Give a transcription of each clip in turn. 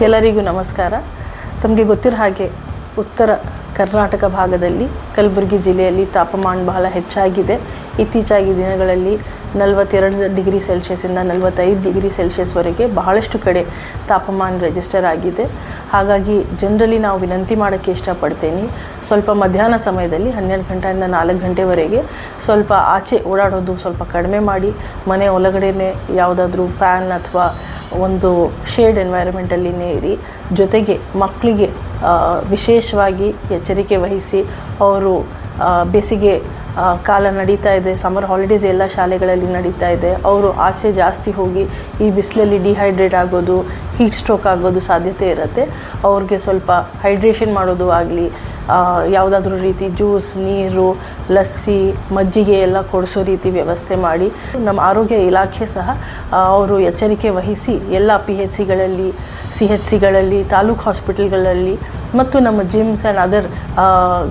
ಎಲ್ಲರಿಗೂ ನಮಸ್ಕಾರ. ತಮಗೆ ಗೊತ್ತಿರೋ ಹಾಗೆ ಉತ್ತರ ಕರ್ನಾಟಕ ಭಾಗದಲ್ಲಿ ಕಲಬುರಗಿ ಜಿಲ್ಲೆಯಲ್ಲಿ ತಾಪಮಾನ ಬಹಳ ಹೆಚ್ಚಾಗಿದೆ. ಇತ್ತೀಚೆಗೆ ದಿನಗಳಲ್ಲಿ 42 ಡಿಗ್ರಿ ಸೆಲ್ಸಿಯಸ್ಸಿಂದ 45 ಡಿಗ್ರಿ ಸೆಲ್ಸಿಯಸ್ವರೆಗೆ ಬಹಳಷ್ಟು ಕಡೆ ತಾಪಮಾನ ರಿಜಿಸ್ಟರ್ ಆಗಿದೆ. ಹಾಗಾಗಿ ಜನರಲಿ ನಾವು ವಿನಂತಿ ಮಾಡೋಕ್ಕೆ ಇಷ್ಟಪಡ್ತೇನೆ, ಸ್ವಲ್ಪ ಮಧ್ಯಾಹ್ನ ಸಮಯದಲ್ಲಿ 12 ಗಂಟೆಯಿಂದ 4 ಗಂಟೆವರೆಗೆ ಸ್ವಲ್ಪ ಆಚೆ ಓಡಾಡೋದು ಸ್ವಲ್ಪ ಕಡಿಮೆ ಮಾಡಿ, ಮನೆ ಒಳಗಡೆನೇ ಯಾವುದಾದ್ರೂ ಫ್ಯಾನ್ ಅಥವಾ ಒಂದು ಶೇಡ್ ಎನ್ವೈರನ್ಮೆಂಟಲ್ಲಿನೇ ಇರಿ. ಜೊತೆಗೆ ಮಕ್ಕಳಿಗೆ ವಿಶೇಷವಾಗಿ ಎಚ್ಚರಿಕೆ ವಹಿಸಿ. ಅವರು ಬೇಸಿಗೆ ಕಾಲ ನಡೀತಾ ಇದೆ, ಸಮ್ಮರ್ ಹಾಲಿಡೇಸ್ ಎಲ್ಲ ಶಾಲೆಗಳಲ್ಲಿ ನಡೀತಾ ಇದೆ. ಅವರು ಆಚೆ ಜಾಸ್ತಿ ಹೋಗಿ ಈ ಬಿಸಿಲಲ್ಲಿ ಡಿಹೈಡ್ರೇಟ್ ಆಗೋದು, ಹೀಟ್ ಸ್ಟ್ರೋಕ್ ಆಗೋದು ಸಾಧ್ಯತೆ ಇರುತ್ತೆ. ಅವ್ರಿಗೆ ಸ್ವಲ್ಪ ಹೈಡ್ರೇಷನ್ ಮಾಡೋದು ಆಗಲಿ, ಯಾವುದಾದ್ರೂ ರೀತಿ ಜ್ಯೂಸ್, ನೀರು, ಲಸ್ಸಿ, ಮಜ್ಜಿಗೆ ಎಲ್ಲ ಕೊಡಿಸೋ ರೀತಿ ವ್ಯವಸ್ಥೆ ಮಾಡಿ. ನಮ್ಮ ಆರೋಗ್ಯ ಇಲಾಖೆ ಸಹ ಅವರು ಎಚ್ಚರಿಕೆ ವಹಿಸಿ ಎಲ್ಲ PHCಗಳಲ್ಲಿ, CHCಗಳಲ್ಲಿ, ತಾಲೂಕು ಹಾಸ್ಪಿಟಲ್ಗಳಲ್ಲಿ ಮತ್ತು ನಮ್ಮ ಜಿಮ್ಸ್ ಆ್ಯಂಡ್ ಅದರ್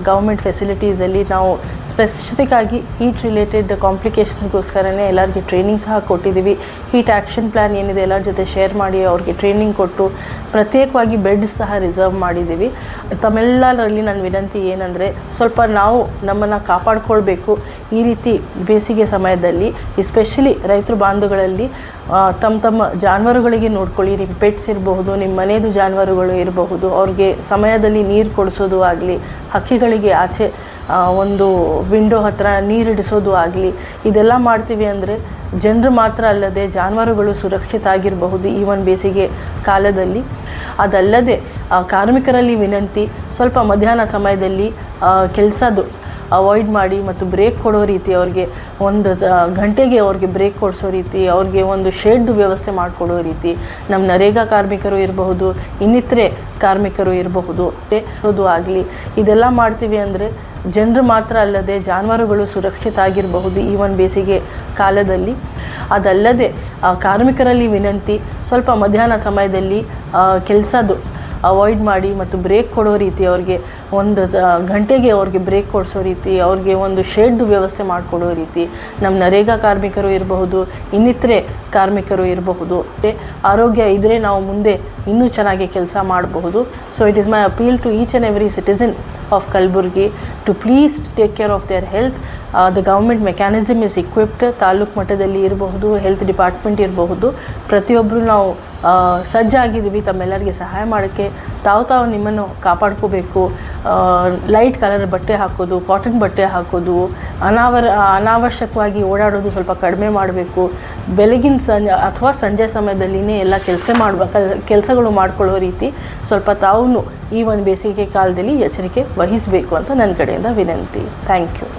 ಗೌರ್ಮೆಂಟ್ ಫೆಸಿಲಿಟೀಸಲ್ಲಿ ನಾವು ಸ್ಪೆಸಿಫಿಕ್ ಆಗಿ ಹೀಟ್ ರಿಲೇಟೆಡ್ ಕಾಂಪ್ಲಿಕೇಶನ್ಸ್ಗೋಸ್ಕರನೇ ಎಲ್ಲರಿಗೆ ಟ್ರೈನಿಂಗ್ ಸಹ ಕೊಟ್ಟಿದ್ದೀವಿ. ಹೀಟ್ ಆ್ಯಕ್ಷನ್ ಪ್ಲ್ಯಾನ್ ಏನಿದೆ ಎಲ್ಲರ ಜೊತೆ ಶೇರ್ ಮಾಡಿ ಅವ್ರಿಗೆ ಟ್ರೈನಿಂಗ್ ಕೊಟ್ಟು ಪ್ರತ್ಯೇಕವಾಗಿ ಬೆಡ್ ಸಹ ರಿಸರ್ವ್ ಮಾಡಿದ್ದೀವಿ. ತಮ್ಮೆಲ್ಲರಲ್ಲಿ ನನ್ನ ವಿನಂತಿ ಏನಂದರೆ, ಸ್ವಲ್ಪ ನಾವು ನಮ್ಮನ್ನು ಕಾಪಾಡಿಕೊಳ್ಬೇಕು. ಈ ರೀತಿ ಬೇಸಿಗೆ ಸಮಯದಲ್ಲಿ ಎಸ್ಪೆಷಲಿ ರೈತರು ಬಾಂಧವಗಳಲ್ಲಿ ತಮ್ಮ ಜಾನುವಾರುಗಳಿಗೆ ನೋಡ್ಕೊಳ್ಳಿ. ನಿಮ್ಮ ಪೆಟ್ಸ್ ಇರಬಹುದು, ನಿಮ್ಮ ಮನೆಯದು ಜಾನುವಾರುಗಳು ಇರಬಹುದು, ಅವ್ರಿಗೆ ಸಮಯದಲ್ಲಿ ನೀರು ಕೊಡಿಸೋದು ಆಗಲಿ, ಹಕ್ಕಿಗಳಿಗೆ ಆಚೆ ಒಂದು ವಿಂಡೋ ಹತ್ರ ನೀರಿಡಿಸೋದು ಆಗಲಿ, ಇದೆಲ್ಲ ಮಾಡ್ತೀವಿ ಅಂದರೆ ಜನರು ಮಾತ್ರ ಅಲ್ಲದೆ ಜಾನುವಾರುಗಳು ಸುರಕ್ಷಿತ ಆಗಿರಬಹುದು ಈ ಒಂದು ಬೇಸಿಗೆ ಕಾಲದಲ್ಲಿ. ಅದಲ್ಲದೆ ಕಾರ್ಮಿಕರಲ್ಲಿ ವಿನಂತಿ, ಸ್ವಲ್ಪ ಮಧ್ಯಾಹ್ನ ಸಮಯದಲ್ಲಿ ಕೆಲಸದ್ದು ಅವಾಯ್ಡ್ ಮಾಡಿ ಮತ್ತು ಬ್ರೇಕ್ ಕೊಡೋ ರೀತಿ, ಅವ್ರಿಗೆ 1 ಗಂಟೆಗೆ ಅವ್ರಿಗೆ ಬ್ರೇಕ್ ಕೊಡಿಸೋ ರೀತಿ, ಅವ್ರಿಗೆ ಒಂದು ಶೆಡ್ ವ್ಯವಸ್ಥೆ ಮಾಡಿಕೊಡೋ ರೀತಿ. ನಮ್ಮ ನರೇಗಾ ಕಾರ್ಮಿಕರು ಇರಬಹುದು, ಇನ್ನಿತರೆ ಕಾರ್ಮಿಕರು ಇರಬಹುದು, ಅದು ಆಗಲಿ, ಇದೆಲ್ಲ ಮಾಡ್ತೀವಿ ಅಂದರೆ ಜನರು ಮಾತ್ರ ಅಲ್ಲದೆ ಜಾನುವಾರುಗಳು ಸುರಕ್ಷಿತ ಆಗಿರಬಹುದು ಈ ಒಂದು ಬೇಸಿಗೆ ಕಾಲದಲ್ಲಿ. ಅದಲ್ಲದೆ ಕಾರ್ಮಿಕರಲ್ಲಿ ವಿನಂತಿ, ಸ್ವಲ್ಪ ಮಧ್ಯಾಹ್ನ ಸಮಯದಲ್ಲಿ ಕೆಲಸದ್ದು ಅವಾಯ್ಡ್ ಮಾಡಿ ಮತ್ತು ಬ್ರೇಕ್ ಕೊಡೋ ರೀತಿ, ಅವ್ರಿಗೆ 1 ಗಂಟೆಗೆ ಅವ್ರಿಗೆ ಬ್ರೇಕ್ ಕೊಡಿಸೋ ರೀತಿ, ಅವ್ರಿಗೆ ಒಂದು ಶೆಡ್ ವ್ಯವಸ್ಥೆ ಮಾಡಿಕೊಡೋ ರೀತಿ. ನಮ್ಮ ನರೇಗಾ ಕಾರ್ಮಿಕರು ಇರಬಹುದು, ಇನ್ನಿತರೆ ಕಾರ್ಮಿಕರು ಇರಬಹುದು. ಆರೋಗ್ಯ ಇದ್ದರೆ ನಾವು ಮುಂದೆ ಇನ್ನೂ ಚೆನ್ನಾಗಿ ಕೆಲಸ ಮಾಡಬಹುದು. So it is my appeal to each and every citizen of Kalburgi to please take care of their health. The government mechanism is equipped. Taluk ಮಟ್ಟದಲ್ಲಿ ಇರಬಹುದು, ಹೆಲ್ತ್ ಡಿಪಾರ್ಟ್ಮೆಂಟ್ ಇರಬಹುದು, ಪ್ರತಿಯೊಬ್ಬರು ನಾವು ಸಜ್ಜಾಗಿದ್ದೀವಿ ತಮ್ಮೆಲ್ಲರಿಗೆ ಸಹಾಯ ಮಾಡೋಕ್ಕೆ. ತಾವು ನಿಮ್ಮನ್ನು ಕಾಪಾಡ್ಕೋಬೇಕು. ಲೈಟ್ ಕಲರ್ ಬಟ್ಟೆ ಹಾಕೋದು, ಕಾಟನ್ ಬಟ್ಟೆ ಹಾಕೋದು, ಅನಾವಶ್ಯಕವಾಗಿ ಓಡಾಡೋದು ಸ್ವಲ್ಪ ಕಡಿಮೆ ಮಾಡಬೇಕು. ಬೆಳಗಿನ ಅಥವಾ ಸಂಜೆ ಸಮಯದಲ್ಲಿನೇ ಎಲ್ಲ ಕೆಲಸಗಳು ಮಾಡ್ಕೊಳ್ಳೋ ರೀತಿ ಸ್ವಲ್ಪ ತಾವು ಈ ಒಂದು ಬೇಸಿಗೆ ಕಾಲದಲ್ಲಿ ಎಚ್ಚರಿಕೆ ವಹಿಸಬೇಕು ಅಂತ ನನ್ನ ಕಡೆಯಿಂದ ವಿನಂತಿ. Thank you.